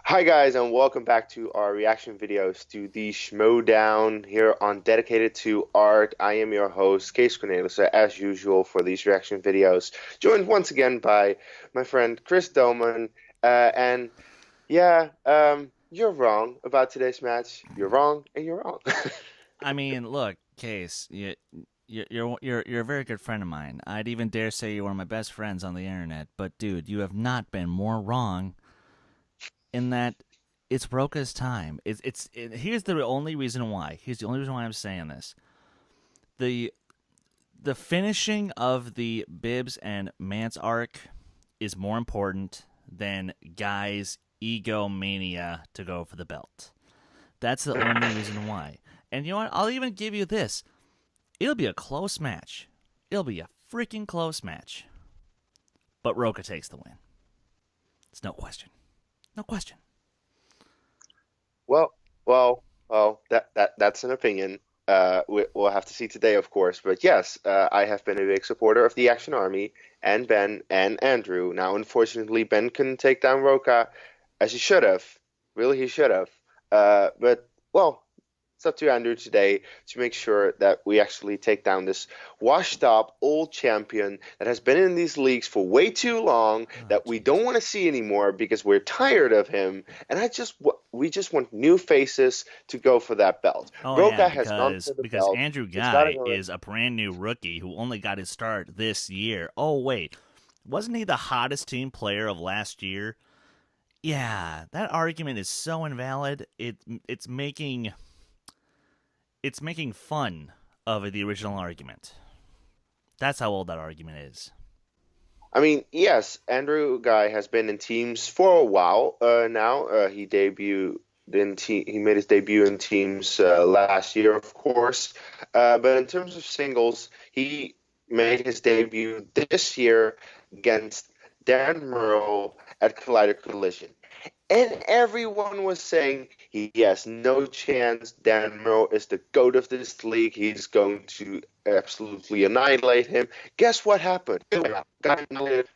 Hi guys, and welcome back to our reaction videos to the Schmoedown here on Dedicated to Art. I am your host, Kees, as usual for these reaction videos, joined once again by my friend Chris Doman. And yeah, you're wrong about today's match. You're wrong, and you're wrong. I mean, look, Case, you're a very good friend of mine. I'd even dare say you're one of my best friends on the internet. But dude, you have not been more wrong in that it's Roka's time. Here's the only reason why. Here's the only reason why I'm saying this. The the finishing of the Bibbs and Mance arc is more important than Guy's egomania to go for the belt. That's the only reason why. And you know what? I'll even give you this. It'll be a close match. It'll be a freaking close match. But Roka takes the win. It's no question. No question. Well, well, that's an opinion. We'll have to see today, of course. But yes, I have been a big supporter of the Action Army and Ben and Andrew. Now, unfortunately, Ben couldn't take down Roca as he should have. Really, he should have. But well, it's up to Andrew today to make sure that we actually take down this washed up old champion that has been in these leagues for way too long Oh, that we don't jeez. want to see anymore because we're tired of him. And we just want new faces to go for that belt. Oh yeah, Roca has gone because for the because belt. Andrew It's got to Ghai go. is a brand new rookie who only got his start this year. Oh wait, wasn't he the hottest team player of last year? Yeah, that argument is so invalid. It's making fun of the original argument. That's how old that argument is. I mean, yes, Andrew Guy has been in teams for a while now. He made his debut in teams last year, of course. But in terms of singles, he made his debut this year against Dan Murrow at Collider Collision. And everyone was saying he has no chance. Dan Murrow is the GOAT of this league. He's going to absolutely annihilate him. Guess what happened? Got annihilated.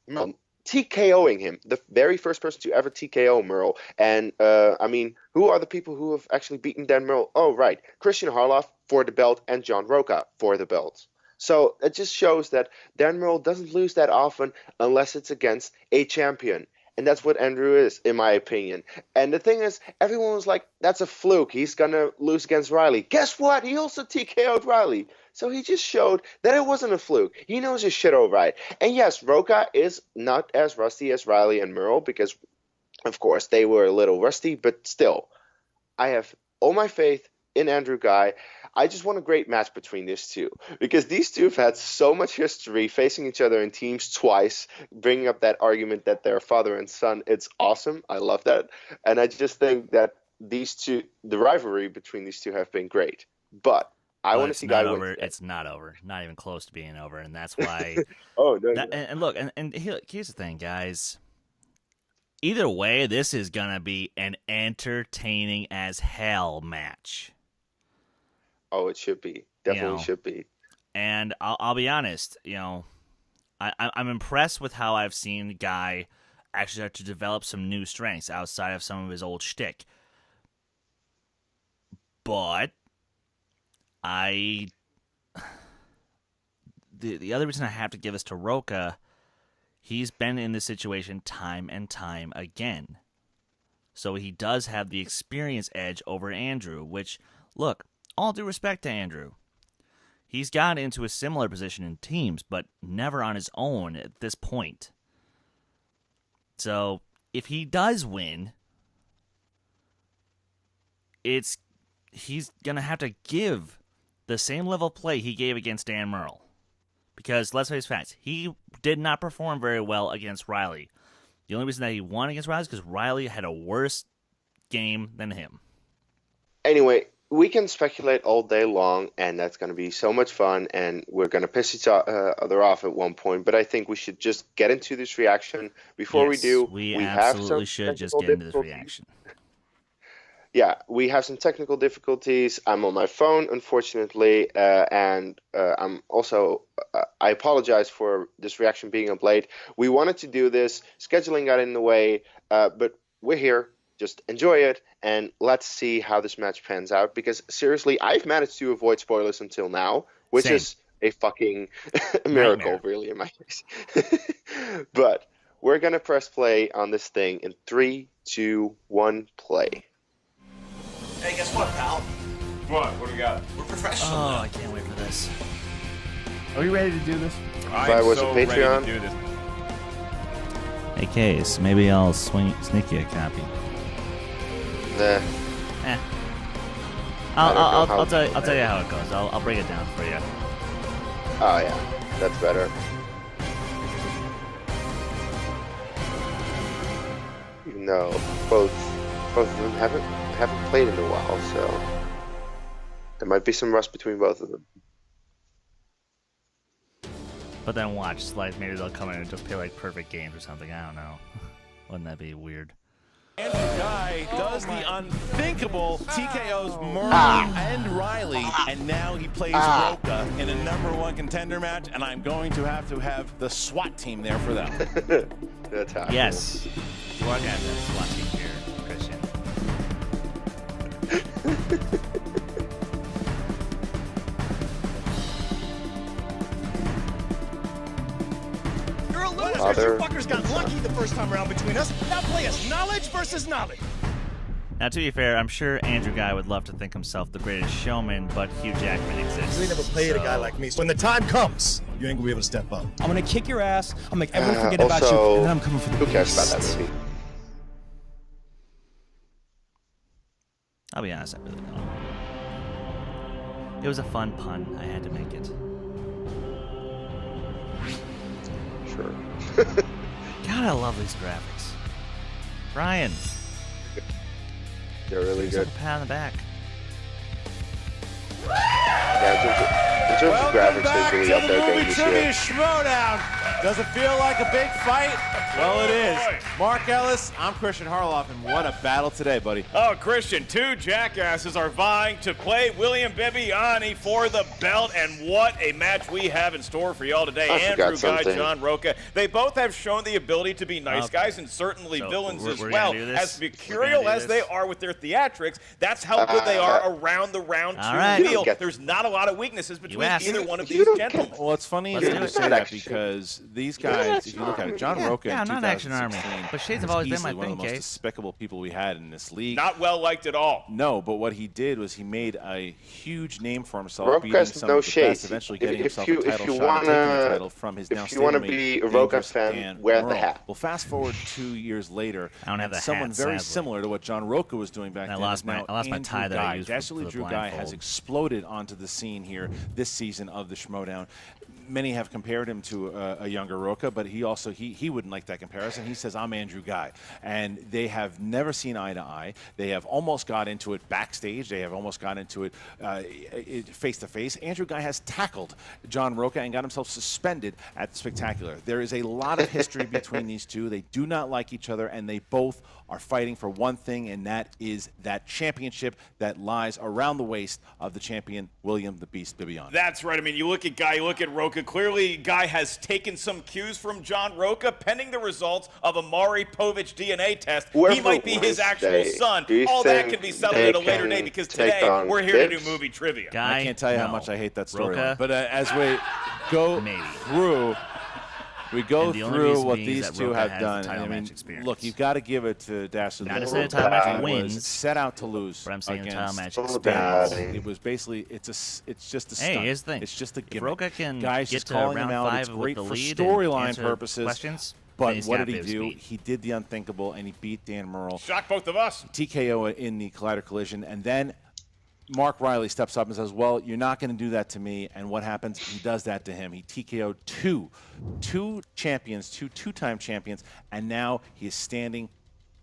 TKOing him, the very first person to ever TKO Murrow. And I mean, who are the people who have actually beaten Dan Murrow? Oh, right, Christian Harloff for the belt and John Roca for the belt. So it just shows that Dan Murrow doesn't lose that often unless it's against a champion. And that's what Andrew is, in my opinion. And the thing is, everyone was like, that's a fluke. He's going to lose against Riley. Guess what? He also TKO'd Riley. So he just showed that it wasn't a fluke. He knows his shit all right. And yes, Roca is not as rusty as Riley and Merle because, of course, they were a little rusty, but still, I have all my faith in Andrew Guy. I just want a great match between these two because these two have had so much history facing each other in teams twice, bringing up that argument that they're father and son. It's awesome. I love that. And I just think that these two, the rivalry between these two have been great. But I But want to it's see not Guy win over. today. It's not over. Not even close to being over. And that's why Oh, no, that. And look, here's the thing, guys. Either way, this is gonna be an entertaining as hell match. oh, it should be. You Definitely know, should be. and I'll be honest. I'm impressed with how I've seen the guy actually start to develop some new strengths outside of some of his old shtick. But I the other reason I have to give this to Roca, he's been in this situation time and time again. So he does have the experience edge over Andrew, which, look, all due respect to Andrew, he's got into a similar position in teams, but never on his own at this point. So if he does win, it's he's gonna have to give the same level of play he gave against Dan Merle. Because let's face facts, he did not perform very well against Riley. The only reason that he won against Riley is because Riley had a worse game than him. Anyway, we can speculate all day long, and that's going to be so much fun, and we're going to piss each other off at one point. But I think we should just get into this reaction. Before we Yes, do, we we have some absolutely should just technical get into this difficulties. reaction. Yeah, we have some technical difficulties. I'm on my phone, unfortunately, and I'm also, I apologize for this reaction being up late. We wanted to do this, scheduling got in the way, but we're here. just enjoy it, and let's see how this match pans out. Because seriously, I've managed to avoid spoilers until now, which Same. is a fucking miracle, Nightmare. really, in my case. But we're gonna press play on this thing in 3, 2, 1, play. Hey, guess what, pal? What do we got? We're professional Oh, now. I can't wait for this. Are you ready to do this? I was a so ready Patreon. to do this. Hey, Kees, maybe I'll sneak you a copy. Nah. Eh. I don't know how- I'll tell you how it goes. I'll break it down for you. Oh yeah, that's better. Even though both of them haven't played in a while, so there might be some rust between both of them. But then watch, like maybe they'll come in and just play like perfect games or something. I don't know. Wouldn't that be weird? Andrew Ghai does the unthinkable, TKO's Murray and Riley, and now he plays Rocha in a #1 contender match, and I'm going to have the SWAT team there for them. That's how. Yes. You are gonna have that SWAT team here, Christian. You're a loser. Father. You fuckers got lucky the first time around between us. Now play us knowledge versus knowledge. Now, to be fair, I'm sure Andrew Ghai would love to think himself the greatest showman, but Hugh Jackman exists. You ain't never played a guy like me. So when the time comes, you ain't gonna be able to step up. I'm gonna kick your ass. I'll make everyone forget about you, Also, and then I'm coming for the who cares about beast. that movie? I'll be honest, I really don't. It was a fun pun. I had to make it. Sure. God, I love these graphics. Brian, They're really give yourself good. a pat on the back. Yeah, in terms of graphics, back they're really to up the there movie again this trivia year. Schmoedown. Does it feel like a big fight? Well, it is. Mark Ellis, I'm Christian Harloff, and what a battle today, buddy. Oh, Christian, two jackasses are vying to play William Bibbiani for the belt, and what a match we have in store for y'all today. I Andrew forgot Ghai, something. John Rocha. They both have shown the ability to be nice Okay. guys and certainly So villains we're as gonna well. do this? As We're gonna mercurial do as they this? are with their theatrics, that's how good they are around the round All two right. wheel. Get- There's not a lot of weaknesses between asked. either one of You these don't gentlemen. get- Well, it's funny Let's that do you it. say Not that action. because these You're not guys, action if you look at it, John Yeah, Rocha yeah, in I'm not Action Army, 2016 but Shades have was always been easily my one of the thing, most Case. despicable people we had in this league. Not well liked at all. No, but what he did was he made a huge name for himself, Rocha beating has some no of the shades. best, eventually If- getting if himself you- a if title you shot and taking the wanna- title from his now if you wanna stablemate, be a Rocha dangerous fan, Dan wear the Murrell. hat. Well, fast forward 2 years later, I don't have and the hat, someone very sadly. similar to what John Rocha was doing back And I then. lost is my- now I lost my Andrew tie that I Ghai. used for Dastardly the Drew Ghai has blindfold. exploded onto the scene here this season of the Schmoedown. Many have compared him to a younger Rocha, but he also he wouldn't like that comparison. He says, I'm Andrew Ghai. And they have never seen eye to eye. They have almost got into it backstage. They have almost got into it face to face. Andrew Ghai has tackled John Rocha and got himself suspended at the Spectacular. There is a lot of history between these two. They do not like each other, and they both are fighting for one thing, and that is that championship that lies around the waist of the champion, William the Beast Bibbiani. That's right. I mean, you look at Ghai, you look at Rocha. Clearly, Ghai has taken some cues from John Rocha, pending the results of a Maury Povich DNA test. Whoever He might be his wins, actual son. do you All that think can be settled they at a later can date because take today on we're here to Bibbs? do movie trivia. Ghai, I can't tell you how no. much I hate that story. Rocha? But as we go Maybe. through, we go And the only through reason what being is these that two Rocha have has done. the title I mean, match experience. look, you've got to give it to Dastardly. Not to Drew say the title match Ghai was wins, set out to lose. but I'm saying the against title match Oh, experience. Daddy. It was basically it's just a Hey, stunt. here's the thing. It's just a If gimmick. Rocha can Guys get just to calling round him out. 5 It's with great the for lead and storyline answer purposes. questions, But then he's what got did he Bibbs do? beat. He did the unthinkable, and he beat Dan Murrell. Shock both of us. TKO in the Collider Collision, and then Mark Riley steps up and says, well, you're not going to do that to me. And what happens? He does that to him. He TKO'd two champions, two-time champions, and now he is standing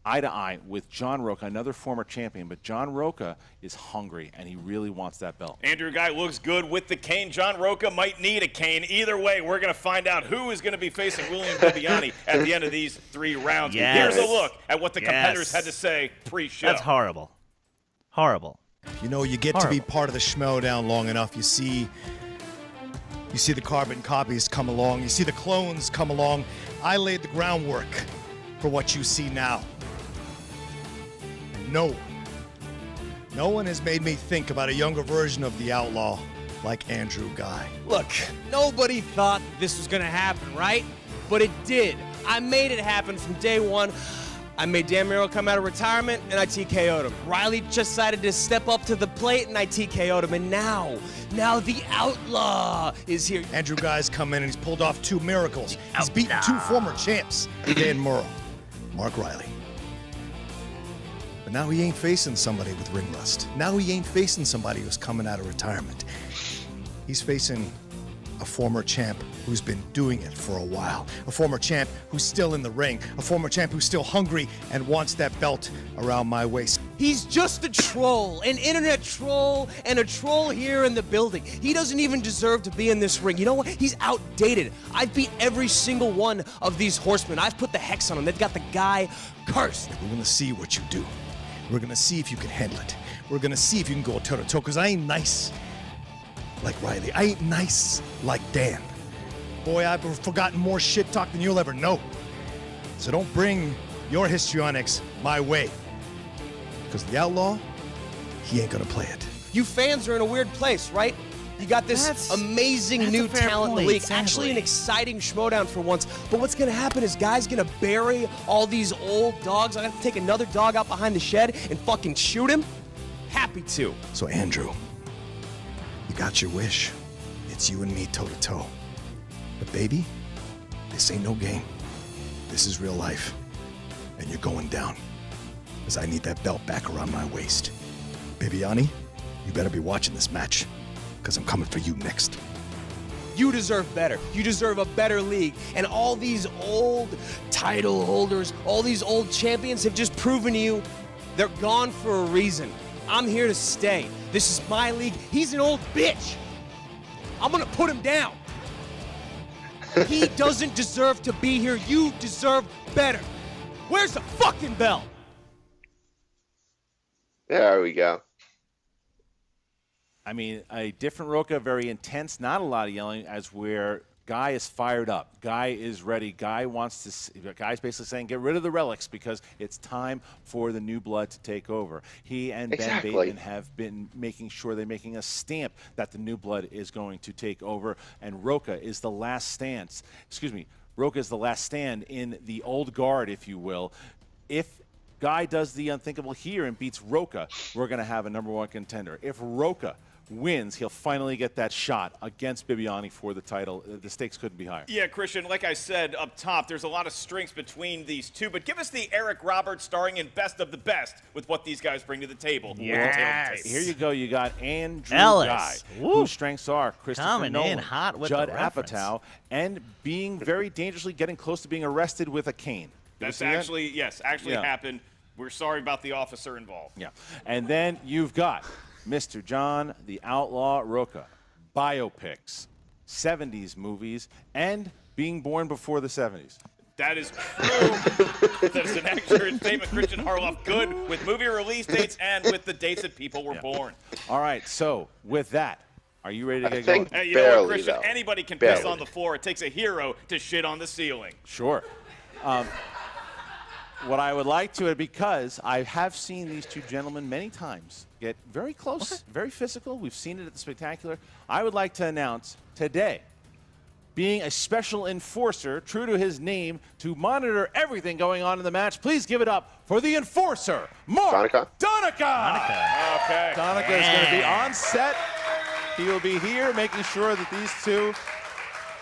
eye to eye with John Rocha, another former champion. But John Rocha is hungry, and he really wants that belt. Andrew Ghai looks good with the cane. John Rocha might need a cane. Either way, we're going to find out who is going to be facing William Bibbiani at the end of these 3 rounds. Yes. Here's a look at what the Yes. competitors had to say pre-show. That's horrible. Horrible. You know, you get to be part of the Schmoedown long enough, you see the carbon copies come along, you see the clones come along. I laid the groundwork for what you see now. No one has made me think about a younger version of the outlaw like Andrew Ghai. Look, nobody thought this was gonna happen, right? But it did. I made it happen from day one. I made Dan Miro come out of retirement, and I TKO'd him. Riley just decided to step up to the plate, and I TKO'd him. And now the outlaw is here. Andrew Ghai's come in and he's pulled off 2 miracles. He's beaten 2 former champs, Dan Muro, Mark Riley. But now he ain't facing somebody with ring rust. Now he ain't facing somebody who's coming out of retirement. He's facing a former champ who's been doing it for a while. A former champ who's still in the ring. A former champ who's still hungry and wants that belt around my waist. He's just a troll, an internet troll, and a troll here in the building. He doesn't even deserve to be in this ring. You know what? He's outdated. I've beat every single one of these horsemen. I've put the hex on him. They've got the guy cursed. We're gonna see what you do. We're gonna see if you can handle it. We're gonna see if you can go toe-to-toe, because I ain't nice like Riley. I ain't nice like Dan. Boy, I've forgotten more shit talk than you'll ever know. So don't bring your histrionics my way. Because the outlaw, he ain't gonna play it. You fans are in a weird place, right? You got this amazing that's new a fair talent in the point, league. sadly. Actually, an exciting Schmoedown for once. But what's going to happen is guys going to bury all these old dogs. I'm going to take another dog out behind the shed and fucking shoot him. Happy to. So Andrew, you got your wish. It's you and me toe-to-toe. But baby, this ain't no game. This is real life. And you're going down. Because I need that belt back around my waist. Bibbiani, you better be watching this match. Because I'm coming for you next. You deserve better. You deserve a better league. And all these old title holders, all these old champions have just proven to you they're gone for a reason. I'm here to stay. This is my league. He's an old bitch. I'm gonna put him down. He doesn't deserve to be here. You deserve better. Where's the fucking bell? There we go. I mean, a different Rocha, very intense, not a lot of yelling, as where Ghai is fired up. Ghai is ready. Ghai's basically saying, get rid of the relics because it's time for the new blood to take over. He and Exactly. Ben Bateman have been making sure they're making a stamp that the new blood is going to take over, and Rocha is the last stand. Rocha is the last stand in the old guard, if you will. If Ghai does the unthinkable here and beats Rocha, we're going to have a #1 contender. If Rocha wins, he'll finally get that shot against Bibbiani for the title. The stakes couldn't be higher. Yeah, Christian, like I said up top, there's a lot of strengths between these two, but give us the Eric Roberts starring in Best of the Best with what these guys bring to the table. Yes. Here you go. You got Andrew Ellis. Ghai, Woo. whose strengths are Christopher Coming Nolan, in hot with Judd the reference. Apatow, and being very dangerously getting close to being arrested with a cane. That's see that? actually, yes, Yeah. happened. We're sorry about the officer involved. Yeah. And then you've got Mr. John the Outlaw Rocha, biopics, 70s movies, and being born before the 70s. That is true. That is an accurate statement, Christian Harloff. Good with movie release dates and with the dates that people were born. All right, so with that, are you ready to I get think going? Hey, you know what, barely, Christian? though. Anybody can piss Barely. on the floor. It takes a hero to shit on the ceiling. Sure. What I would like to, because I have seen these two gentlemen many times get very close, very physical. We've seen it at the Spectacular. I would like to announce today, being a special enforcer, true to his name, to monitor everything going on in the match, please give it up for the enforcer, Mark Donica. Okay. Donica is going to be on set. He will be here making sure that these two.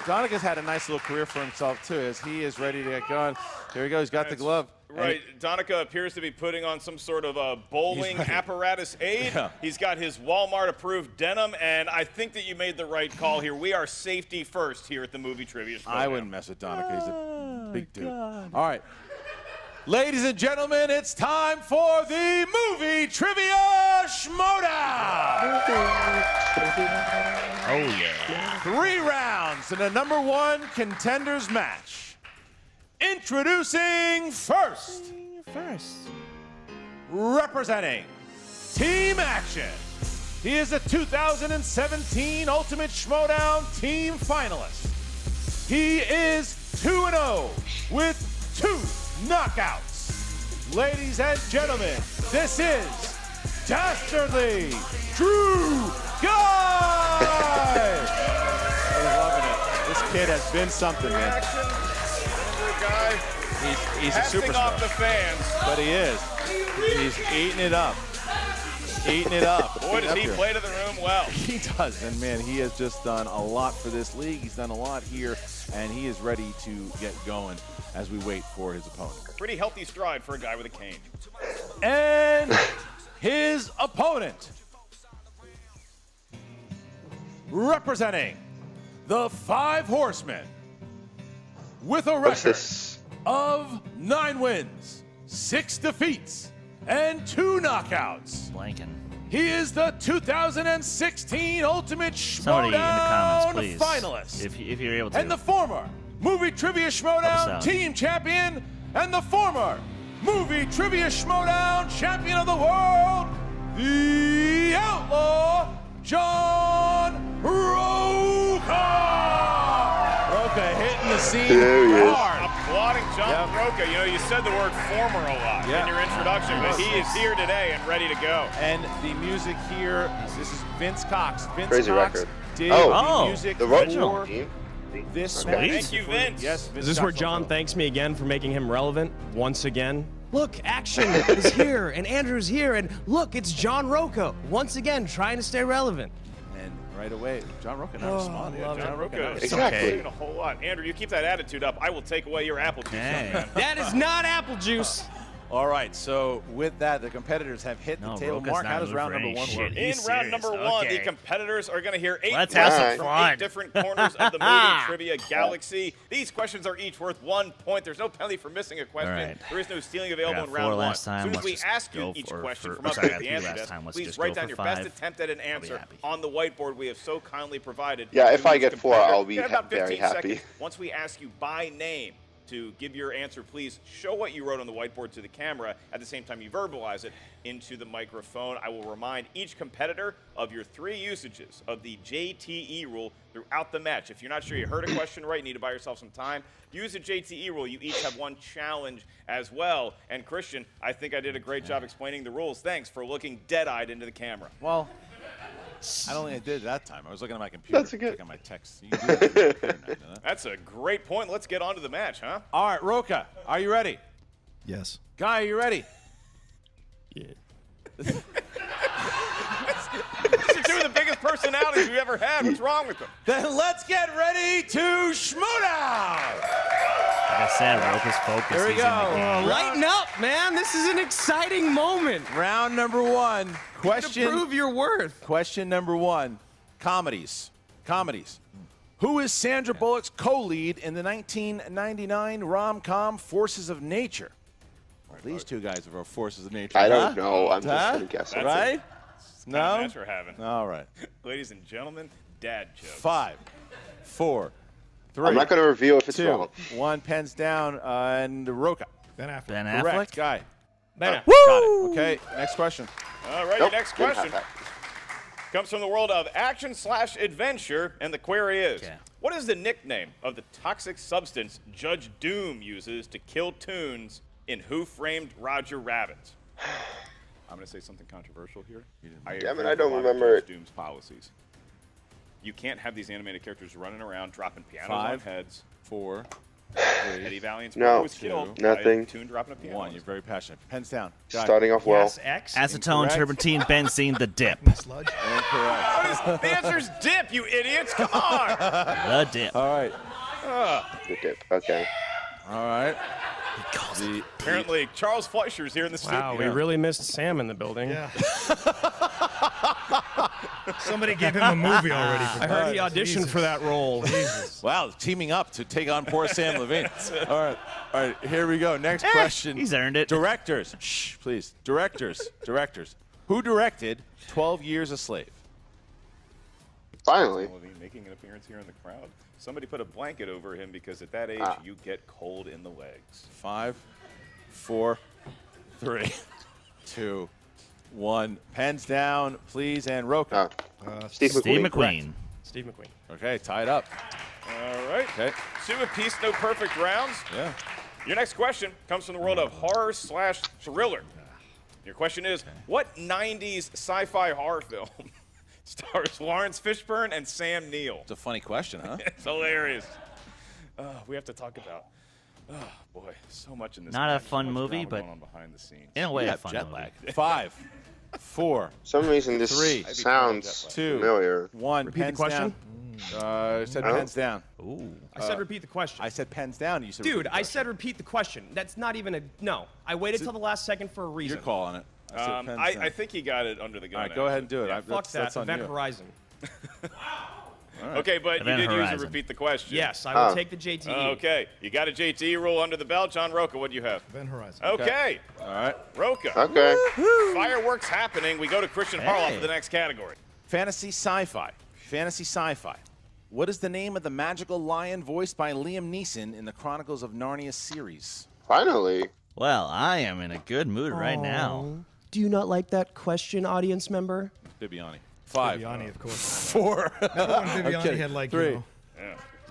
Donica's had a nice little career for himself, too, as he is ready to get going. Here he goes. He's got the glove. Right. Donica appears to be putting on some sort of a bowling apparatus aid. Yeah. He's got his Walmart-approved denim, and I think that you made the right call here. We are safety first here at the Movie Trivia Show. I wouldn't mess with Donica. He's a big dude. All right. Ladies and gentlemen, it's time for the Movie Trivia Schmoedown. Oh, yeah. 3 rounds in a #1 contenders match. Introducing first, representing Team Action. He is a 2017 Ultimate Schmoedown team finalist. He is 2-0 with 2 knockouts. Ladies and gentlemen, this is Dastardly Drew Ghai! We're loving it. This kid has been something, man. Andrew Ghai. He's a Passing superstar. off the fans. But he is. He's eating it up. Eating it up. Boy, does he play to the room well. He does, and man, he has just done a lot for this league. He's done a lot here, and he is ready to get going as we wait for his opponent. Pretty healthy stride for a guy with a cane. And his opponent, representing the Five Horsemen, with a What's record this? of 9 wins, 6 defeats, and 2 knockouts. Blanking. He is the 2016 Ultimate Somebody in the Schmoedown comments, please. finalist. If you're able to. And the former Movie Trivia Help us Schmoedown out. team champion, and the former Movie Trivia Schmoedown champion of the world, the Outlaw, John Rocha. Rocha hitting the scene There he is. hard. Applauding John Yep. Rocha. You know, you said the word former a lot Yep. in your introduction, but he is here today and ready to go. And the music here, this is Vince Cox. Vince Crazy Cox record. did Oh. the music The for original team. this Okay. match. Thank you, Vince. Yes, Vince Is this where Cox John also. thanks me again for making him relevant once again? Look, action is here, and Andrew's here, and look, it's John Rocha once again trying to stay relevant. And right away, John Rocha not responding. love John Rocha is Exactly. doing a whole lot. Andrew, you keep that attitude up. I will take away your apple juice, young Dang. man. That is not apple juice. All right, so with that, the competitors have hit the No, table. Rocha's Mark, not how does moving round for number any 1 shit. work? In He's round serious. number 1, Okay. the competitors are going to hear 8 Let's have some questions from fun. 8 different corners of the movie trivia galaxy. These questions are each worth 1 point. There's no penalty for missing a question. All right. There is no stealing available got in round 4 1. last time. As soon as Let's we just ask you go each for- question for- from up sorry, I at got the 3 answer last desk, time. Let's please just write go down for your 5. best attempt at an answer happy. on the whiteboard we have so kindly provided. Yeah, if to I each get 4, competitor. I'll be In about very 15 happy. seconds, once we ask you by name to give your answer, please show what you wrote on the whiteboard to the camera. At the same time, you verbalize it into the microphone. I will remind each competitor of your 3 usages of the JTE rule throughout the match. If you're not sure you heard a question right, you need to buy yourself some time, use the JTE rule. You each have 1 challenge as well. And Christian, I think I did a great job explaining the rules. Thanks for looking dead-eyed into the camera. Well, I don't think I did that time. I was looking at my computer. That's okay. Looking at my text. You can do that from your computer now, you know? That's a great point. Let's get on to the match, huh? All right, Rocha, are you ready? Yes. Guy, are you ready? Yeah. These are 2 of the biggest personalities we've ever had. What's wrong with them? Then let's get ready to Schmoedown! Like I said, Rocha's focus. Here we He's in the go. game. Lighten up, man. This is an exciting moment. Round number 1. To Question. prove your worth. Question number 1. Comedies. Comedies. Who is Sandra Bullock's co-lead in the 1999 rom-com Forces of Nature? Well, these 2 guys are Forces of Nature. I huh? don't know. I'm just Huh? going to guess. That's Right? No? Match we're having. All right. Ladies and gentlemen, dad jokes. 5, 4, 3, I'm not going to reveal if it's 2, wrong. 1. Pens down, and Rocha. Ben Affleck. Ben Affleck. Correct, Guy. Ben Got it. Okay, next question. All right, Nope, your next didn't have question that. comes from the world of action/adventure, and the query is, Okay. what is the nickname of the toxic substance Judge Doom uses to kill Toons in Who Framed Roger Rabbit? I'm going to say something controversial here. Damn it, agree I with don't a lot of remember Judge Doom's policies. You can't have these animated characters running around, dropping pianos 5, on heads. 4, Eddie 3, Valiant's No. brother was killed by a Nothing. Toon dropping a piano. 1. You're very passionate. Pens down. Guy. Starting off well. Yes, X. Acetone, Incorrect. turpentine, benzene, the dip. Sludge. Incorrect. The answer's dip, you idiots! Come on! The dip. All right. The dip. Okay. All right. Apparently, Charles Fleischer's here in the studio. Wow, we really missed Sam in the building. Yeah. Somebody gave him a movie already. I heard he auditioned for that role. Wow, teaming up to take on poor Sam Levine. All right, here we go. Next question. He's earned it. Directors. Shh, please. Directors. Who directed 12 Years a Slave? Finally. Levine making an appearance here in the crowd. Somebody put a blanket over him because at that age, you get cold in the legs. 5, 4, 3, 2, 1. Pens down, please, and Rocha. Steve Steve McQueen. McQueen. Steve McQueen. Okay, tied up. All right. Okay. 2 apiece, no perfect rounds. Yeah. Your next question comes from the world of horror/thriller. Your question is, what 90s sci-fi horror film stars Lawrence Fishburne and Sam Neill? It's a funny question, huh? It's hilarious. We have to talk about, oh boy, so much in this. Not a match, so fun much movie, drama but going on behind the scenes. in a way, Yeah, a fun jet movie. lag. 5, 4, For some reason, this 3, sounds 2, familiar. 1. Repeat the Pens question? down. I said pens down. Ooh. I said repeat the question. I said pens down. You said Dude, repeat the I question. said repeat the question. That's not even a no. I waited till the last second for a reason. You're calling it. I said pens down. I think he got it under the gun. All right, go ahead and do it. Yeah. Fuck that. on Event you. Horizon. Okay, but Event you did use Horizon. a repeat the question. Yes, I will take the JTE. Okay, you got a JT rule under the belt. John Rocha, what do you have? Event Horizon. Okay. All right. Rocha. Okay. Fireworks happening. We go to Christian Harloff for the next category. Fantasy sci-fi. Fantasy sci-fi. What is the name of the magical lion voiced by Liam Neeson in the Chronicles of Narnia series? Finally. Well, I am in a good mood right now. Do you not like that question, audience member? Bibbiani. 5. Bibbiani, of course. 4. Remember when Bibbiani had like, 3. you know,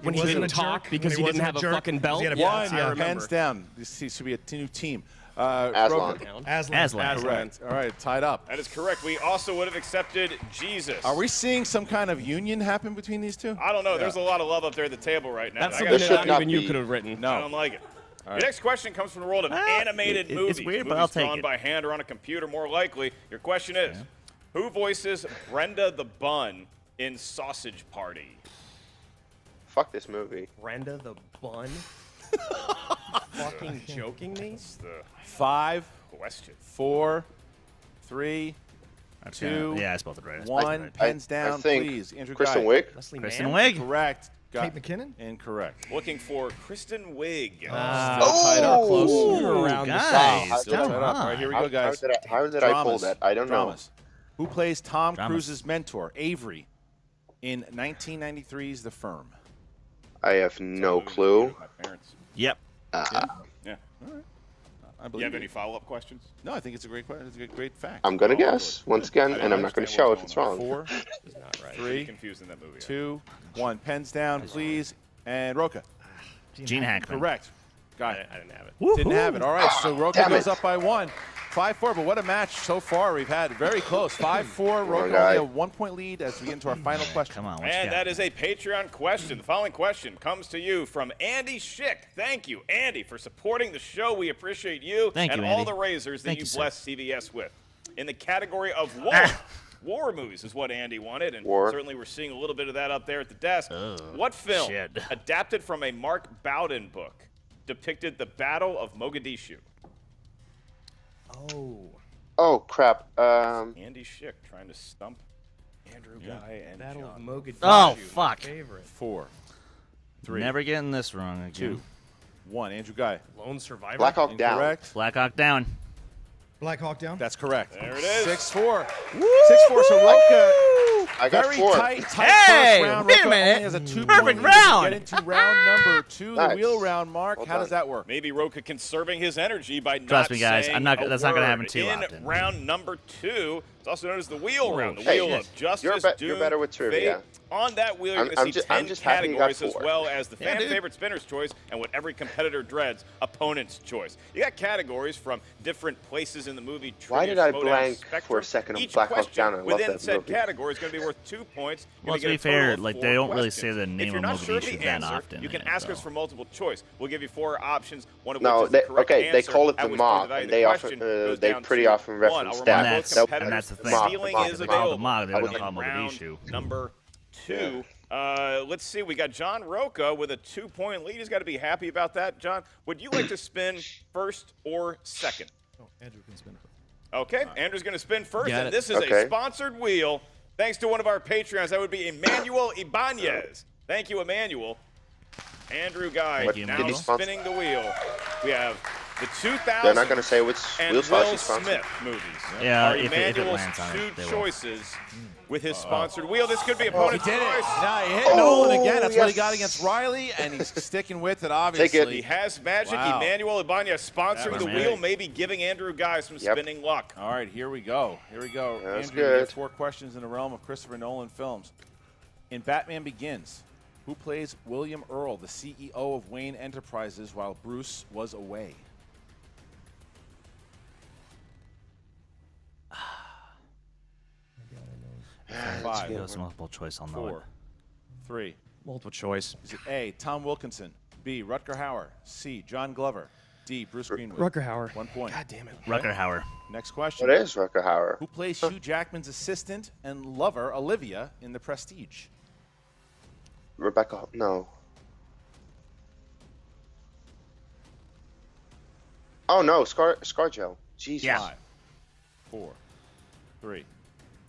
When he wasn't didn't a talk jerk, because when he he didn't have wasn't a a jerk, fucking because belt? he had a One. Yeah, I remember. Pens down. This should be a new team. Aslan. Aslan. Correct. All right, tied up. That is correct. We also would have accepted Jesus. Are we seeing some kind of union happen between these two? I don't know. There's a lot of love up there at the table right now. That's I something gotta This that should not not even you be. could have written. I don't like it. Your next question comes from the world of animated it's movies. weird, but movies I'll take drawn it. by hand or on a computer, more likely. Your question is, who voices Brenda the Bun in Sausage Party? Fuck this movie. Brenda the Bun? Fucking joking me? That's the 5, question. 4, 3, 2, Yeah, I spelled it right. I spelled it 1. right. Pens I down, think please. Andrew Kristen Ghai. Wiig. Leslie Kristen Mann? Wiig. Correct. Kate McKinnon? Incorrect. Looking for Kristen Wiig. Still tied up. Oh! Close. You're around the Guys, side. Still come tied up. All right, on. here we go, guys. How did I pull Dramas. that? I don't know. Dramas. Who plays Tom Dramas. Cruise's mentor, Avery, in 1993's The Firm? I have no clue. My parents. Yep. I Yeah. You believe have any follow-up questions? No, I think it's a great question. It's a great fact. I'm gonna guess once again, I and I'm not gonna understand show what's if it's going wrong. 4, Not right. 3, Confused in that movie. 2, 1. Pens down, please. And Rocha. Gene Hackman. Correct. Got it. I didn't have it. Didn't have it. All right, so Rocha Damn goes it. up by 1. 5-4, but what a match so far we've had. Very close. 5-4. Rocha guy. only a 1-point lead as we get into our final question. Come on. What you And got? that is a Patreon question. The following question comes to you from Andy Schick. Thank you, Andy, for supporting the show. We appreciate you Thank and you, all Andy. the razors that Thank you you, sir. bless CBS with. In the category of war, war movies is what Andy wanted, and War. certainly we're seeing a little bit of that up there at the desk. What film, shit. adapted from a Mark Bowden book, depicted the Battle of Mogadishu? Oh. Oh crap. Andy Schick trying to stump Andrew Ghai and Battle of John. Mogadishu. Oh, my fuck. Favorite. 4, 3, Never getting this wrong again. 2, 1. Andrew Ghai. Lone Survivor. Black Hawk Down. Incorrect. Black Hawk Down. Black Hawk Down? That's correct. There it is. 6-4. 6-4. So Rocha, I got very 4. tight Hey, first round. wait a Rocha minute. only has a 2-point Perfect lead. round. Get into round number 2, the Nice. wheel round. Mark, Well how does done. that work? Maybe Rocha conserving his energy by Trust not me, guys, saying I'm not- a that's not gonna word. happen too In often. round number 2, it's also known as the wheel round, the Hey, wheel yes. of justice, You're doom, better with trivia. fate. On that wheel, you're I'm- going I'm to see just- 10 I'm just happy you got categories as 4. well as the Yeah, fan dude. favorite spinner's choice and what every competitor dreads, opponent's choice. You got categories from different places in the movie. Why trivia did I Schmoedown blank spectrum. for a second on Each Black Hawk question Down? I love within that said movie. category is going to be worth 2 points. You're Well, gonna to be get a total fair, of like, 4 they don't really questions. say the name If you're of not sure of Mogadishu the that answer, often you can in it, ask us so. for multiple choice. We'll give you 4 options, one of No, which is they, the correct okay, they answer, call it at the which mock, point the value and of they the often, question goes they down pretty to often 1. reference I'll that. remind both Nope. competitors, And that's the thing. Mock, stealing mock, is mock. available. The mock, they don't in call it round Mogadishu. number 2. Let's see. We got John Rocha with a 2-point lead. He's got to be happy about that. John, would you like to spin first or second? Oh, Andrew can spin it. Okay, Andrew's going to spin first, Got and it. this is a Okay. sponsored wheel. Thanks to one of our Patreons. That would be Emmanuel Ibanez. Thank you, Emmanuel. Andrew Ghai Thank you, now Emmanuel. spinning the wheel. We have the 2000 They're not going to say which and wheel sauce Will he's sponsored. Smith movies. Yeah, Are if it Emmanuel's lands on it, 2 they will. choices with his sponsored wheel. This could be He opponent's did it. choice. Nah, he hit Nolan again. That's what he yes. got against Riley, and he's sticking with it, obviously. He has magic. Wow. Emmanuel Ibanez sponsoring That the was wheel, big. maybe giving Andrew Ghai some Yep. spinning luck. All right, here we go. Here we go. That's Andrew, you good. get 4 questions in the realm of Christopher Nolan films. In Batman Begins, Who plays William Earl, the CEO of Wayne Enterprises, while Bruce was away? Five, Give us multiple choice. I'll know it. 4, 3. Multiple choice. Is it A, Tom Wilkinson, B, Rutger Hauer, C, John Glover, D, Bruce Greenwood? Rutger Hauer. 1 point. God damn it. Rutger Hauer. Next question. What is Rucker Hauer? Who plays Hugh Jackman's assistant and lover, Olivia, in The Prestige? Rebecca? No. Oh no, ScarJo. Jesus. Yeah. 5, 4, 3,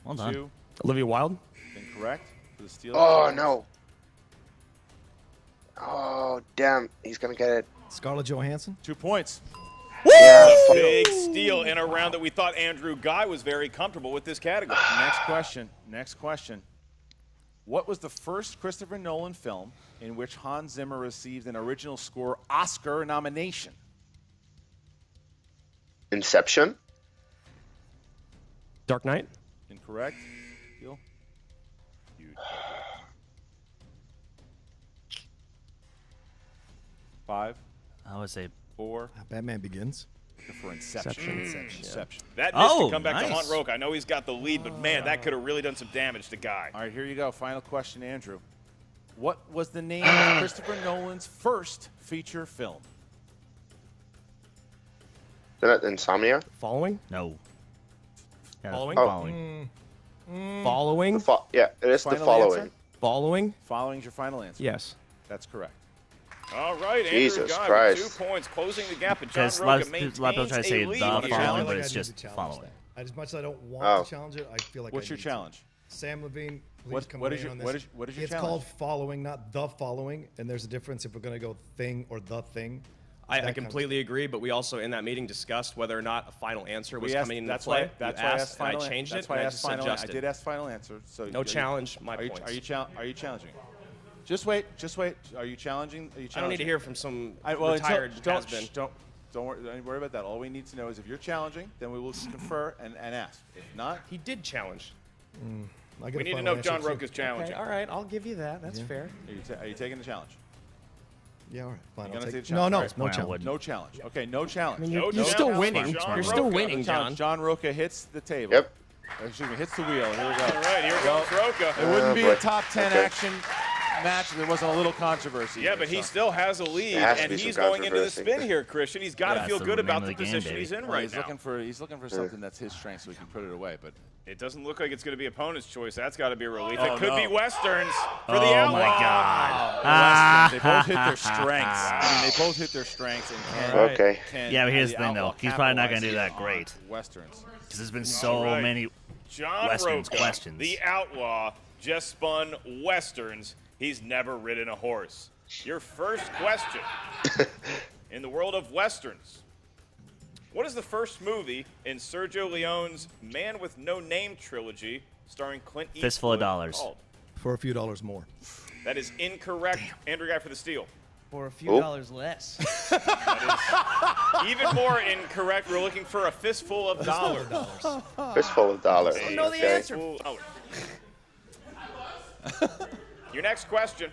Well done. 2. Olivia Wilde. Incorrect. For the steal. Oh no. Oh damn, he's gonna get it. Scarlett Johansson. 2 points. Yeah. Big steal in a round that we thought Andrew Ghai was very comfortable with this category. Next question. Next question. What was the first Christopher Nolan film in which Hans Zimmer received an original score Oscar nomination? Inception. Dark Knight. Incorrect. Steal. Huge. 5, I would say 4. Batman Begins. For Inception. Inception. That missed Oh, to come back to nice. Hunt Rocha. I know he's got the lead, but man, that could have really done some damage to Ghai. All right, here you go. Final question, Andrew. What was the name of Christopher Nolan's first feature film? Isn't that Insomnia? Following. no. Yeah, Following? Following. Following. Yeah, it is the Final following. answer? Following. Following's your final answer. Yes. That's correct. All right, Andrew Jesus Ghai Christ. with 2 points, closing the gap, and John Because a lot Rocha of maintains people try to say a the lead following, here. but I it's need just to challenge following. that. As much as I don't want Oh. to challenge it, I feel like What's I your need challenge? To. Sam Levine, please What- come what weigh is in your- on what this. is- what is your It's challenge? called following, not the following, and there's a difference if we're going to go thing or the thing. I That completely agree, but we also in that meeting discussed whether or not a final answer was We asked- coming into that's play. why- that's you why I asked, asked final and I changed that's it, why and I I asked just final. I adjusted. did ask final answer. So No challenge, my are you, points. Are you challenging? Just wait. Just wait. Are you challenging? Are you challenging? I don't need to hear from some Well, retired don't has-been. don't worry about that. All we need to know is if you're challenging, then we will confer and ask. If not, He did challenge. I get We a need to final know if answer, John too. Rocha's challenging. Okay, all right, I'll give you that. That's fair. are you taking the challenge? Yeah, all right. Fine, You're I'll gonna take take the No, challenge, no, right? no Well, I challenge. wouldn't. No challenge. Okay, no challenge. I mean, No you're challenge. still Challenge. winning. John You're still Rocha. winning, John. John Rocha hits the table. Yep. Excuse me, hits the wheel. Here we go. All right, here goes Rocha. It wouldn't be boy. a top 10 Okay. action match if there wasn't a little controversy. Yeah, here, but he so. still has a lead, There has to and be some he's going into the controversy. spin here, Christian. He's got to Yeah, feel it's the good name about of the the game, position baby. he's in Well, right he's now. looking for something that's his strength, so he can put it away. But It doesn't look like it's going to be opponent's choice. That's got to be a relief. Oh, it could no. be Westerns for the Oh Outlaw. my God. Westerns, they both hit their strengths. I mean, they both hit their strengths. And can, Okay. can Yeah, but here's the the thing, though. Outlaw He's probably not gonna capitalize do that on great. Westerns. Because there's been so right. many. John Westerns Rocha, questions. the Outlaw, just spun Westerns. He's never ridden a horse. Your first question in the world of Westerns. What is the first movie in Sergio Leone's Man with No Name trilogy starring Clint Eastwood Fistful of Dollars. called? For a few dollars more. That is incorrect. Andrew Ghai for the steal. For a few Oh. dollars less. Even more incorrect. We're looking for a fistful of dollars. Fistful of dollars. I know the okay. answer. Fistful of dollars. Your next question.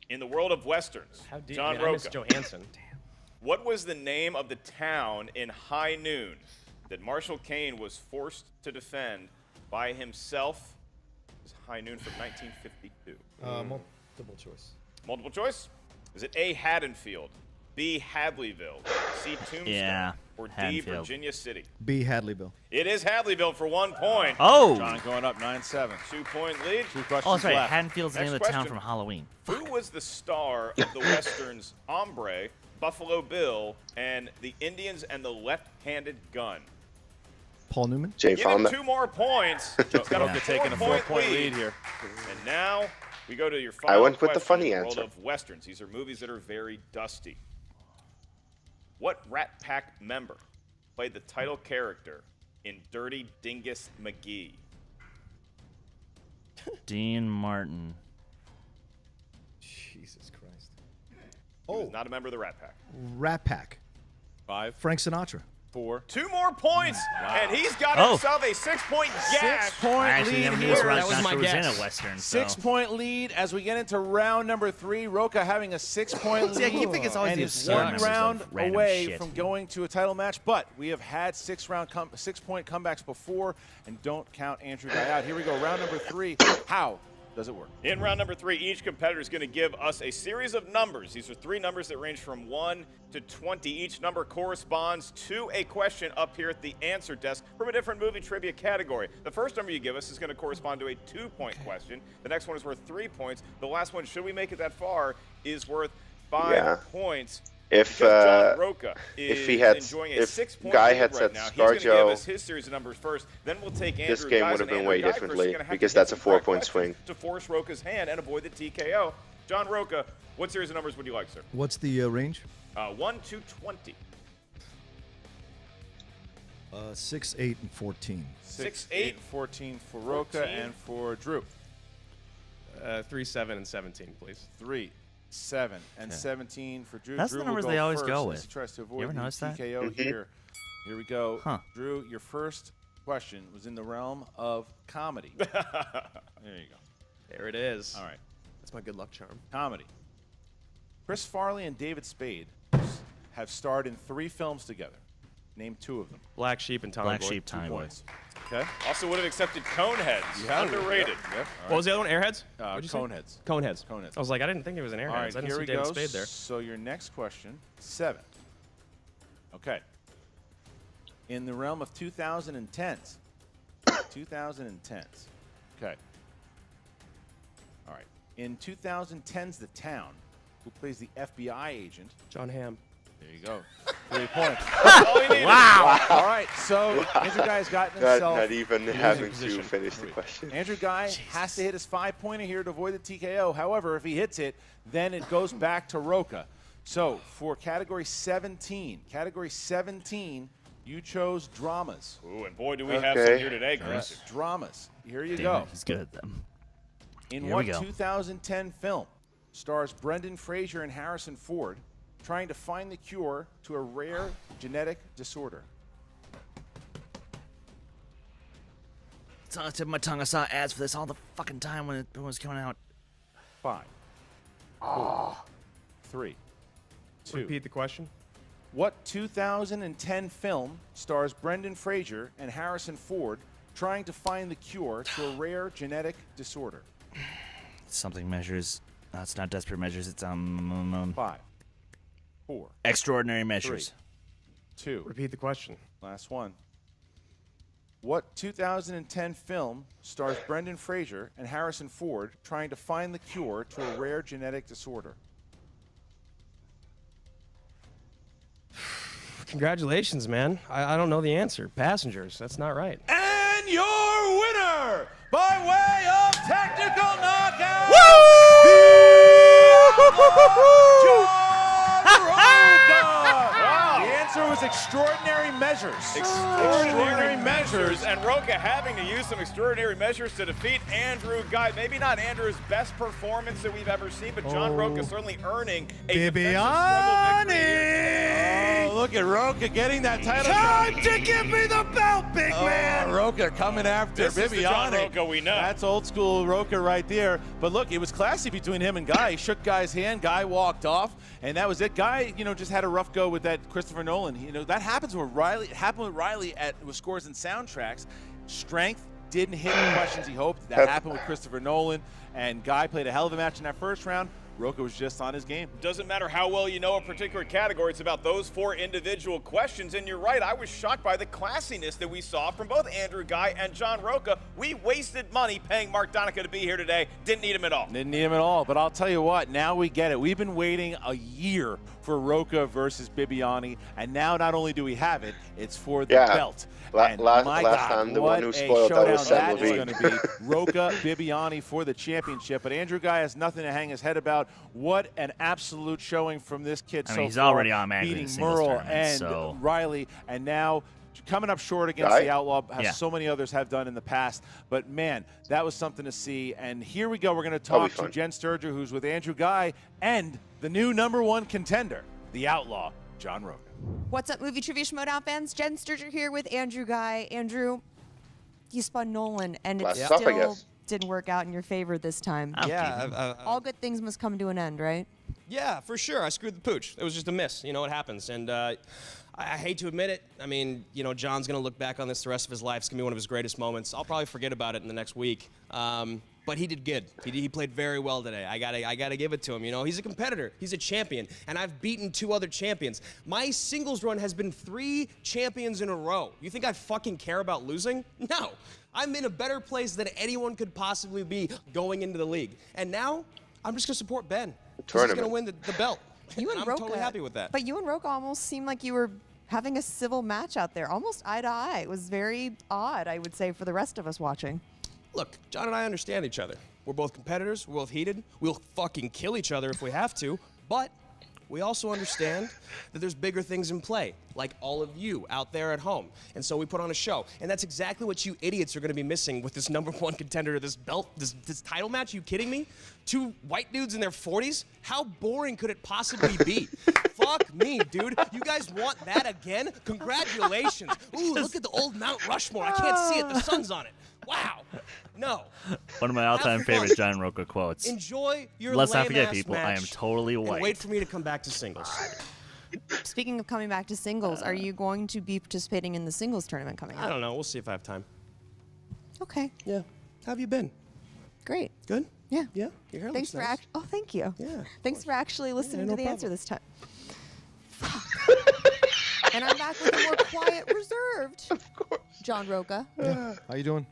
In the world of Westerns, How did John I miss Rocha, Johansson? what was the name of the town in High Noon that Marshall Kane was forced to defend by himself? It was High Noon from 1952. Multiple choice. Multiple choice? Is it A, Haddonfield, B, Hadleyville, C, Tombstone, Yeah, or D, Haddonfield. Virginia City? B. Hadleyville. It is Hadleyville for 1 point. Oh! John going up 9-7. 2-point lead. 2 questions Oh, that's right. left. Haddonfield's the name of Next the town question. from Halloween. Who was the star of the Westerns Hombre, Buffalo Bill, and the Indians and the Left-Handed Gun? Paul Newman. Jane Give him Fonda. 2 more points. He's got Rocha a taking a 4-point 4-point lead here. And now we go to your final went with the question funny in the world answer. of Westerns. These are movies that are very dusty. What Rat Pack member played the title character in Dirty Dingus McGee? Dean Martin. Jesus Christ. He was not a member of the Rat Pack. Rat Pack. 5, Frank Sinatra. 4. 2 more points, and he's got himself a 6-point gap. 6-point lead here. That was my guess. in a Western. So. 6-point lead as we get into round number 3. Rocha having a 6-point lead. See, I keep thinking it's always and the is absurd one numbers of round random away shit. from going to a title match. But we have had 6-point comebacks before, and don't count Andrew Ghai out. Here we go, round number 3. How does it work? In round number 3, each competitor is going to give us a series of numbers. These are 3 numbers that range from 1 to 20. Each number corresponds to a question up here at the answer desk from a different movie trivia category. The first number you give us is going to correspond to a 2-point question. The next one is worth 3 points. The last one, should we make it that far, is worth 5 points. If John Rocha is if he had enjoying a if 6-point Guy lead had right said now. He's going to give ScarJo, us his series of numbers first. Then we'll take Andrew this game Ghai's would have and been way Andrew Ghai first. differently He's gonna have because to hit that's a some correct 4-point questions swing. to force Rocha's hand and avoid the TKO. John Rocha, what series of numbers would you like, sir? What's the range? 1 to 20. 6, 8, and 14. 6, 8, 14 for Rocha and for Drew. 3, 7, and 17, please. 3, 7, and 17 for Drew. That's Drew the will numbers go they always first go as with. he tries to You avoid ever the notice that? TKO here. Here we go. Huh. Drew, your first question was in the realm of comedy. There you go. There it is. All right. That's my good luck charm. Comedy. Chris Farley and David Spade have starred in 3 films together. Name 2 of them. Black Sheep and Tommy Black Boy. Sheep, 2 Tommy Boy. points. Okay. Also would have accepted Coneheads. Yeah, Underrated. Yep. What was the other one? Airheads? What'd you say? Coneheads. Coneheads. Coneheads. I was like, I didn't think it was an Airheads. All right, I didn't here see we David go. Spade there. So your next question, 7. Okay. In the realm of 2010s. 2010s. Okay. All right. In 2010's The Town, who plays the FBI agent? John Hamm. There you go. 3 points. All he needed. All right, so Andrew Ghai's gotten himself. not even having to position. finish the question. Andrew Ghai has to hit his 5-pointer here to avoid the TKO. However, if he hits it, then it goes back to Rocha. So for category 17, you chose dramas. Ooh, and boy, do we have some here today, Chris. Dramas. Here you Damn go. it, he's good at them. In Here what we go. 2010 film stars Brendan Fraser and Harrison Ford trying to find the cure to a rare genetic disorder? It's on the tip of my tongue. I saw ads for this all the fucking time when it was coming out. 5, 4, 3, 2. Repeat the question. What 2010 film stars Brendan Fraser and Harrison Ford trying to find the cure to a rare genetic disorder? Something measures. No, it's not desperate measures. It's 5, 4, extraordinary measures. 3, 2. Repeat the question. Last one. What 2010 film stars Brendan Fraser and Harrison Ford trying to find the cure to a rare genetic disorder? Congratulations, man. I don't know the answer. Passengers. That's not right. And your winner by way of technical knockout. The answer was extraordinary measures. Extraordinary measures, and Rocha having to use some extraordinary measures to defeat Andrew Ghai. Maybe not Andrew's best performance that we've ever seen, but John Rocha certainly earning a defensive struggle victory here. Oh, look at Rocha getting that title. Time to give me the belt, big man! Rocha coming after This is the John Bibbiani. Rocha we know. That's old school Rocha right there. But look, it was classy between him and Ghai. He shook Guy's hand. Guy walked off, and that was it. Guy, just had a rough go with that Christopher Nolan. That happens with Riley. It happened with Riley with scores and soundtracks. Strength didn't hit the questions he hoped. That happened with Christopher Nolan, and Guy played a hell of a match in that first round. Rocha was just on his game. Doesn't matter how well you know a particular category, it's about those 4 individual questions. And you're right, I was shocked by the classiness that we saw from both Andrew Ghai and John Rocha. We wasted money paying Mark Donica to be here today. Didn't need him at all. Didn't need him at all. But I'll tell you what, now we get it. We've been waiting a year for Rocha versus Bibbiani, and now not only do we have it, it's for the belt. And last my God, time, the what one who a spoiled that was showdown Sam that is Levine. going to be. Rocha, Bibbiani for the championship. But Andrew Ghai has nothing to hang his head about. What an absolute showing from this kid so he's far. already automatically in beating the singles Merle tournament, and so. Riley, and now coming up short against Ghai? the Outlaw, as Yeah. so many others have done in the past. But, man, that was something to see. And here we go. We're going to That'll be talk to fun. Jen Sturger, who's with Andrew Ghai, and the new #1 contender, the Outlaw, John Rocha. What's up, Movie Trivia Schmoedown fans? Jen Sturger here with Andrew Ghai. Andrew, you spun Nolan, and it Last up, I still guess. didn't work out in your favor this time. All good things must come to an end, right? Yeah, for sure. I screwed the pooch. It was just a miss. You know, it happens. And I hate to admit it. I mean, you know, John's going to look back on this the rest of his life. It's going to be one of his greatest moments. I'll probably forget about it in the next week. But he did good. He played very well today. I gotta give it to him. You know, he's a competitor. He's a champion. And I've beaten 2 other champions. My singles run has been 3 champions in a row. You think I fucking care about losing? No. I'm in a better place than anyone could possibly be going into the league. And now, I'm just going to support Ben. He's going to win the belt. You and I'm Rocha, totally happy with that. But you and Rocha almost seemed like you were having a civil match out there, almost eye to eye. It was very odd, I would say, for the rest of us watching. Look, John and I understand each other. We're both competitors. We're both heated. We'll fucking kill each other if we have to. But we also understand that there's bigger things in play, like all of you out there at home. And so we put on a show. And that's exactly what you idiots are going to be missing with this #1 contender to this belt, this title match. Are you kidding me? 2 white dudes in their 40s? How boring could it possibly be? Fuck me, dude. You guys want that again? Congratulations. Ooh, look at the old Mount Rushmore. I can't see it. The sun's on it. Wow. No. One of my all-time favorite John Rocha quotes. Enjoy your Let's not lame forget, ass people, match I am totally and white. wait for me to come back to singles. Speaking of coming back to singles, are you going to be participating in the singles tournament coming up? I don't know. We'll see if I have time. Okay. Yeah. How have you been? Great. Good? Yeah. Yeah? Your hair Thanks looks for nice. Oh, thank you. Yeah, Thanks for actually listening no to the answer problem. this time. And I'm back with a more quiet, reserved John Rocha. Yeah. How you doing?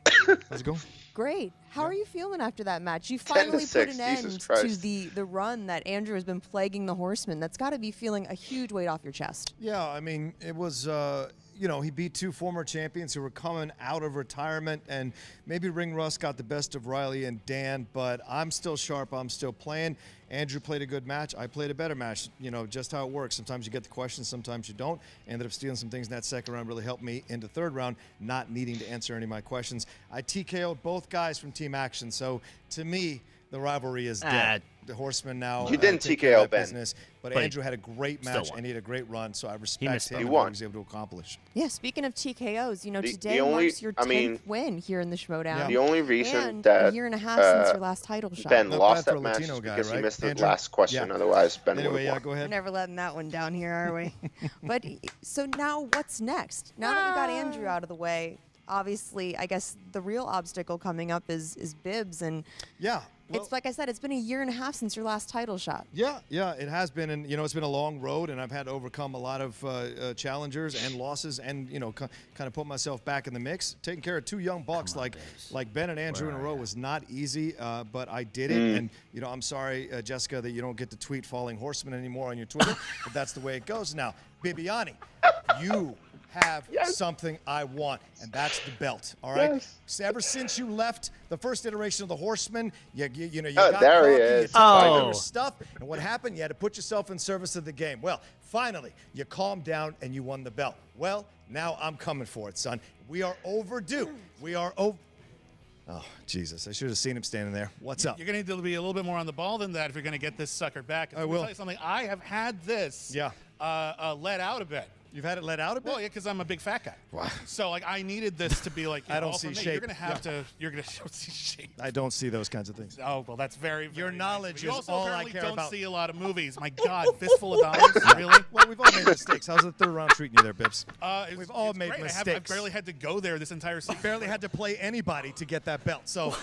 How's it going? Great. How are you feeling after that match? You finally put 10-6, an end Jesus to Christ. the run that Andrew has been plaguing the Horsemen. That's got to be feeling a huge weight off your chest. Yeah, I mean, it was, you know, he beat 2 former champions who were coming out of retirement, and maybe Ring Rust got the best of Riley and Dan, but I'm still sharp. I'm still playing. Andrew played a good match. I played a better match. You know, just how it works. Sometimes you get the questions, sometimes you don't. Ended up stealing some things in that second round, really helped me into third round, not needing to answer any of my questions. I TKO'd both guys from Team Action, so to me, the rivalry is dead. The Horsemen now You didn't take care of TKO that Ben. business, but But Andrew had a great still match won. and he had a great run, so I respect missed him out. and He what won. he was able to accomplish. Yeah, speaking of TKOs, you know, The today only- marks your I 10th mean- win here in the Schmoedown. The only reason and that a year and a half since your last title shot. Ben Not lost bad for that a match Latino is guy, because he right, missed the Andrew? last question. Yeah. Otherwise, Ben would Anyway, have yeah, won. go We're ahead. never letting that one down here, are we? But so now what's next? Now that we got Andrew out of the way, obviously, I guess the real obstacle coming up is Bibbs, and Yeah. Well, it's like I said, it's been a year and a half since your last title shot. yeah, it has been, and you know, it's been a long road, and I've had to overcome a lot of challengers and losses, and you know, kind of put myself back in the mix. Taking care of 2 young bucks like Ben and Andrew in a row was not easy, but I did it. And you know, I'm sorry, Jessica, that you don't get to tweet Falling Horseman anymore on your Twitter, but that's the way it goes. Now, Bibbiani, you have something I want, and that's the belt. All right. Yes. So ever since you left the first iteration of the Horsemen, you Oh, got there he cocky, you is. took all Oh. your stuff, and what happened? You had to put yourself in service of the game. Well, finally, you calmed down and you won the belt. Well, now I'm coming for it, son. We are overdue. We are over. Oh, Jesus. I should have seen him standing there. What's up? You're going to need to be a little bit more on the ball than that if you're going to get this sucker back. I Let me will. tell you something. I have had this let out a bit. You've had it let out a bit? Well, yeah, because I'm a big fat guy. Wow. So, like, I needed this to be like, you I know, don't all see for me. shape. You're going to have Yeah. to, you're going to see shape. I don't see those kinds of things. Oh, well, that's very, very Your nice. knowledge But you is also all I apparently care don't about. see a lot of movies. My God, Fistful of Dollars? Really? Well, we've all made mistakes. How's the third round treating you there, Bibbs? We've all made I've mistakes. barely had to go there this entire season. Barely had to play anybody to get that belt. So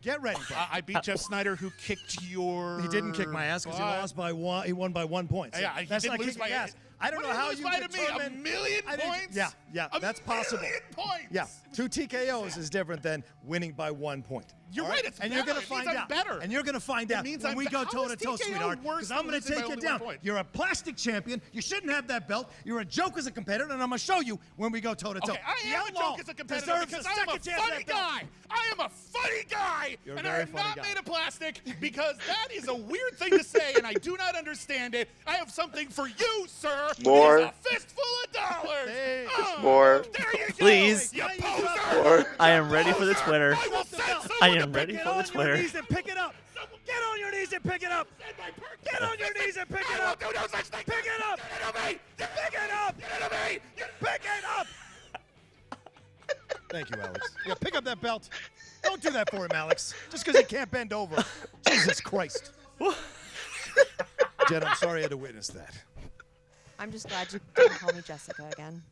get ready, bud. I beat Jeff Snyder, who kicked your. He didn't kick my ass because he butt. lost by 1. He won by 1 point. So Yeah, he that's did not lose kicking by my ass. I don't What know did how he you lose by to me? determine. A million I didn't- points? Yeah, A that's possible. million points. Yeah, 2 TKOs is different than winning by 1 point. You're All right, it's and better. you're gonna It means find I'm out. better. And you're gonna find It out means when I'm we be- go how toe to is toe, TKO sweetheart. worse Because than I'm gonna losing by take you only down. 1 point? You're a plastic champion. You shouldn't have that belt. You're a joke as a competitor, and I'm gonna show you when we go toe to toe. Okay, I am a joke as a competitor deserves because a I am a second chance at funny that belt. guy. I am a funny guy, You're a and I very am funny not guy. made of plastic because that is a weird thing to say, and I do not understand it. I have something for you, sir. More. It is a fistful of dollars. Hey. More. There you go. Please. You Now you poser. drop More. I am ready for the Twitter. I will send someone I to am ready Get for the on your Twitter. knees and pick it up. Get Get on your knees and pick it up. Get on your knees and pick it up. Do no such thing. Pick it up. Get it to me. Pick it up. Get it to me. Pick it up. Thank you, Alex. Yeah, pick up that belt. Don't do that for him, Alex. Just because he can't bend over. Jesus Christ. Jen, I'm sorry I had to witness that. I'm just glad you didn't call me Jessica again.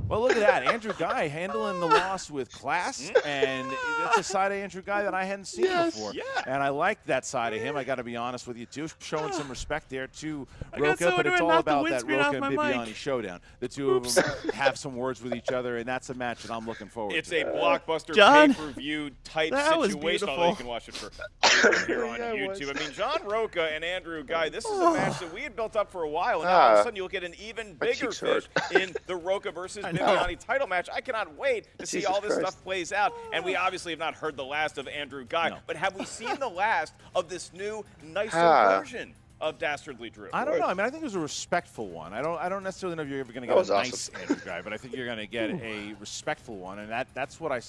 Well, look at that. Andrew Ghai handling the loss with class, and that's a side of Andrew Ghai that I hadn't seen before. Yeah. And I like that side of him. I got to be honest with you, too. Showing some respect there to got Rocha, someone but it's to all knock the about that windscreen off Rocha and my Bibbiani mic. showdown. The two of them have some words with each other, and that's a match that I'm looking forward It's to. a blockbuster John, pay-per-view type that was situation, although beautiful. you can watch it for here on Yeah, it YouTube. was. I mean, John Rocha and Andrew Ghai, this is a match that we had built up for a while, and now all of a sudden you'll get an even my bigger cheeks fish hurt. in the Rocha versus Bibbiani title match. I cannot wait to see Jesus all this Christ. stuff plays out, and we obviously have not heard the last of Andrew Ghai, but have we seen the last of this new, nicer version of Dastardly Drew? I don't know. I mean, I think it was a respectful one. I don't necessarily know if you're ever going to get was a awesome. nice Andrew Ghai, but I think you're going to get a respectful one, and that's what I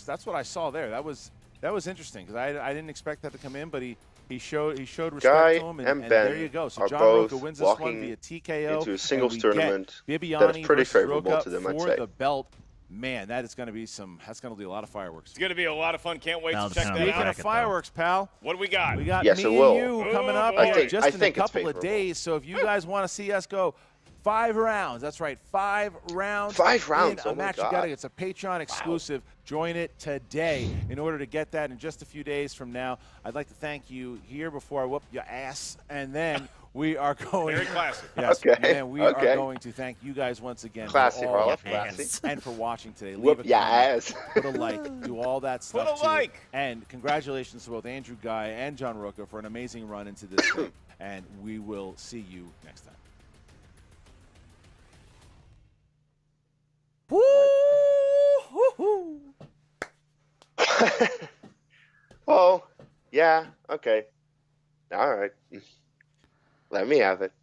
saw there. That was interesting because I didn't expect that to come in, but he showed respect Ghai to him, and and Ben there you go. So are John both Rocha wins this one walking via TKO into a singles and we get tournament Bibbiani that is pretty versus favorable Rocha to them, I'd for say. the belt. Man, that's going to be a lot of fireworks. It's going to be a lot of fun. Can't wait That'll to check depend on that the Speaking out. of bracket, fireworks, pal. What do we got? We got Yes, me it and will. you coming up I here think- just I in a think it's couple of favorable. days. So if you guys want to see us go 5 rounds, that's right, 5 rounds. 5 rounds, in a oh my match. God. It's a Patreon exclusive. Join it today. In order to get that in just a few days from now, I'd like to thank you here before I whoop your ass, and then we are going. Very classy. Yes, Okay, and then we are okay. going to thank you guys once again. for Classy, all Roloff, your classy. patience and for watching today. Leave Whoop a ya comment, ass. put a like, do all that stuff Put a too. like. And congratulations to both Andrew Ghai and John Rocha for an amazing run into this thing. And we will see you next time. Oh, yeah, okay. All right. Let me have it.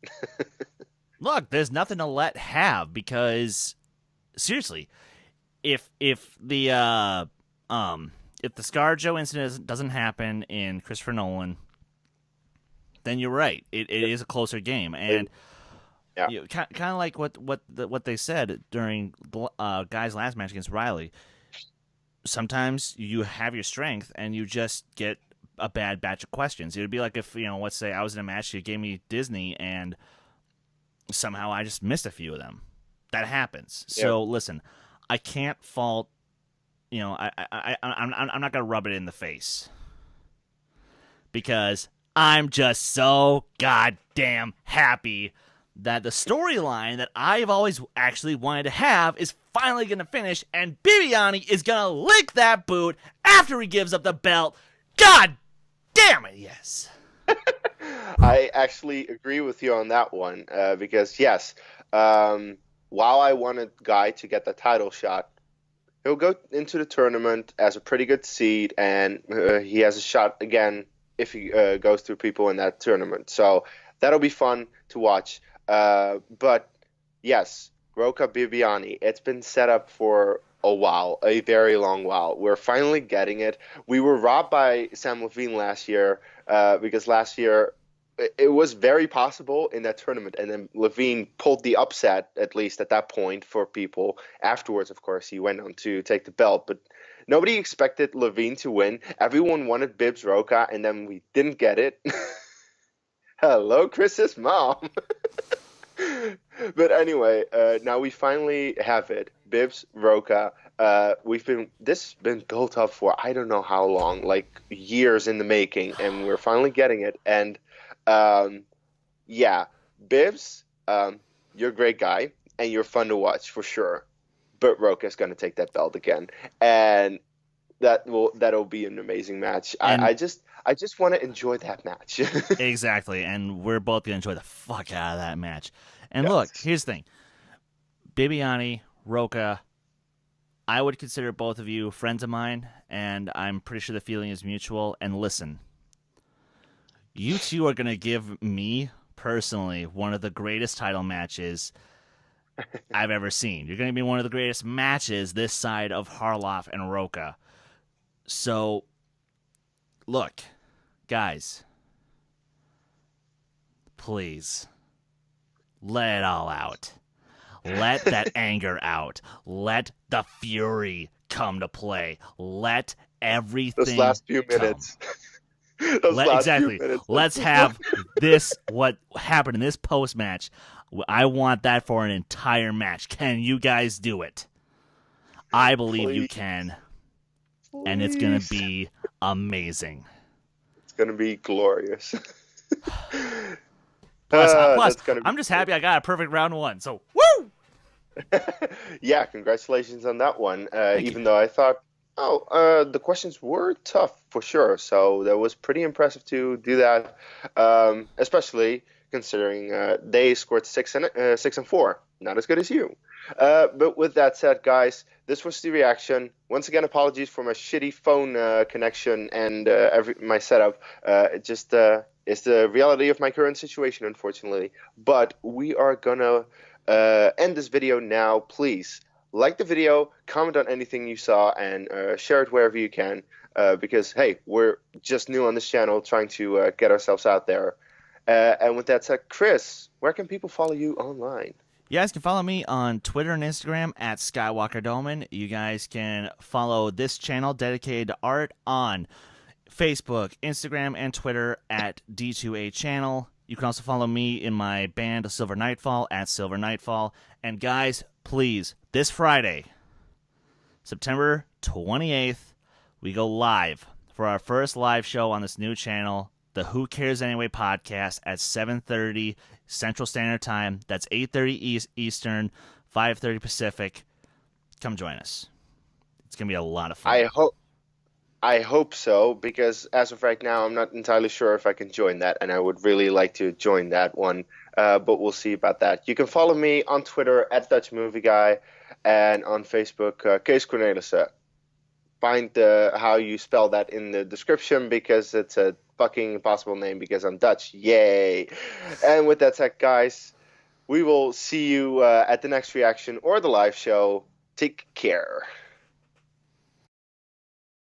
Look, there's nothing to let have because seriously, if the ScarJo incident doesn't happen in Christopher Nolan, then you're right. It is a closer game, and Yeah. kind of like what they said during Guy's last match against Riley. Sometimes you have your strength and you just get a bad batch of questions. It would be like if, let's say I was in a match, you gave me Disney and somehow I just missed a few of them. That happens. Yeah. So listen, I can't fault, I'm not going to rub it in the face because I'm just so goddamn happy that the storyline that I've always actually wanted to have is finally going to finish, and Bibbiani is going to lick that boot after he gives up the belt. God damn it, yes. I actually agree with you on that one because, yes, while I wanted Guy to get the title shot, he'll go into the tournament as a pretty good seed, and he has a shot again if he goes through people in that tournament. So that'll be fun to watch. But, yes, Rocha Bibbiani, it's been set up for a while, a very long while. We're finally getting it. We were robbed by Sam Levine last year because last year it was very possible in that tournament, and then Levine pulled the upset, at least at that point, for people. Afterwards, of course, he went on to take the belt, but nobody expected Levine to win. Everyone wanted Bibbs Rocha, and then we didn't get it. Hello, Chris's mom. But anyway, now we finally have it. Bibbs Rocha. This has been built up for I don't know how long, like years in the making, and we're finally getting it. And yeah, Bibbs, you're a great guy, and you're fun to watch for sure. But Rocha's gonna take that belt again, and that'll be an amazing match. And I just want to enjoy that match. exactly, and we're both going to enjoy the fuck out of that match. And look, here's the thing. Bibbiani, Rocha, I would consider both of you friends of mine, and I'm pretty sure the feeling is mutual. And listen, you two are going to give me, personally, one of the greatest title matches I've ever seen. You're going to be one of the greatest matches this side of Harloff and Rocha. So, look, guys, please, let it all out. Let that anger out. Let the fury come to play. Let everything Those last few minutes. Those last exactly. few minutes. Let's have this, what happened in this post-match. I want that for an entire match. Can you guys do it? I believe you can. And it's going to be amazing. It's going to be glorious. Plus, that's gonna be I'm just happy I got a perfect round one. So, woo! Yeah, congratulations on that one. Thank Even you. though I thought, the questions were tough for sure. So that was pretty impressive to do that, especially considering they scored 6 and 4. Not as good as you. But with that said, guys, this was the reaction. Once again, apologies for my shitty phone connection and my setup. It's the reality of my current situation, unfortunately. But we are gonna end this video now. Please like the video, comment on anything you saw, and share it wherever you can. Because hey, we're just new on this channel, trying to get ourselves out there. And with that said, Chris, where can people follow you online? You guys can follow me on Twitter and Instagram at SkywalkerDoman. You guys can follow this channel dedicated to art on Facebook, Instagram, and Twitter at D2A channel. You can also follow me in my band Silver Nightfall at Silver Nightfall. And guys, please, this Friday, September 28th, we go live for our first live show on this new channel, the Who Cares Anyway podcast at 7:30 Central Standard Time. That's 8:30 Eastern, 5:30 Pacific. Come join us. It's going to be a lot of fun. I hope so, because as of right now, I'm not entirely sure if I can join that, and I would really like to join that one, but we'll see about that. You can follow me on Twitter at Dutch Movie Guy, and on Facebook, Kees Cornelissen. Find how you spell that in the description, because it's a fucking impossible name because I'm Dutch. Yay! And with that said, guys, we will see you at the next reaction or the live show. Take care.